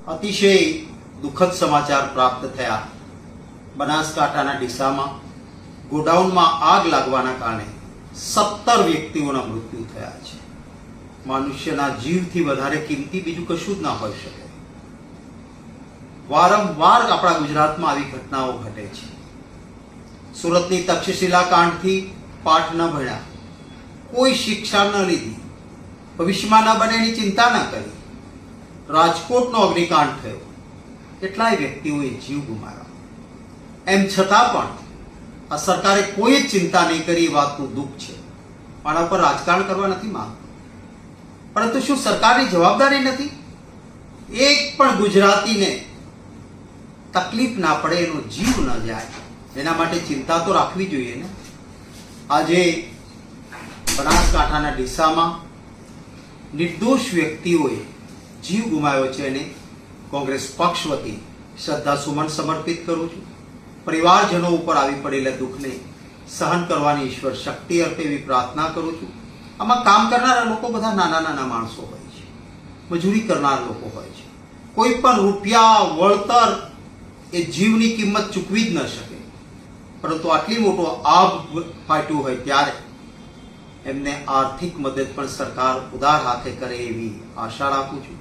અતિશય દુઃખદ સમાચાર પ્રાપ્ત થયા. બનાસકાંઠાના ડીસામાં ગોડાઉનમાં આગ લાગવાના કારણે 17 વ્યક્તિઓના મૃત્યુ થયા છે. મનુષ્યના જીવથી વધારે કિંમતી બીજું કશું જ ના હોઈ શકે. વારંવાર આપણા ગુજરાતમાં આવી ઘટનાઓ ઘટે છે. સુરતની તક્ષશિલા કાંડથી પાઠ ન ભણ્યા, કોઈ શિક્ષા ન લીધી, ભવિષ્યમાં ન બને એની ચિંતા ન કરી. રાજકોટનો અગ્નિકાંડ થયો, કેટલાય વ્યક્તિઓએ જીવ ગુમાવ્યા. એમ છતાં પણ આ સરકારે કોઈ જ ચિંતા નહીં કરી એ વાતનું દુઃખ છે. આના પર રાજકારણ કરવા નથી માંગતો, પરંતુ શું સરકારની જવાબદારી નથી? એક પણ ગુજરાતીને તકલીફ ના પડે, એનો જીવ ન જાય, એના માટે ચિંતા તો રાખવી જોઈએ ને. આજે બનાસકાંઠાના ડીસામાં નિર્દોષ વ્યક્તિઓએ જીવ ગુમાવ્યો છે અને કોંગ્રેસ પક્ષ વતી શ્રદ્ધા સુમન સમર્પિત કરું છું. પરિવારજનો ઉપર આવી પડેલા દુઃખને સહન કરવાની ઈશ્વર શક્તિ અર્પે એવી પ્રાર્થના કરું છું. આમાં કામ કરનારા લોકો બધા નાના નાના માણસો હોય છે, મજૂરી કરનાર લોકો હોય છે. કોઈ પણ રૂપિયા વળતર એ જીવની કિંમત ચૂકવી જ ન શકે, પરંતુ આટલી મોટો આગ ફાટ્યું હોય ત્યારે એમને આર્થિક મદદ પણ સરકાર ઉદાર હાથે કરે એવી આશા રાખું છું.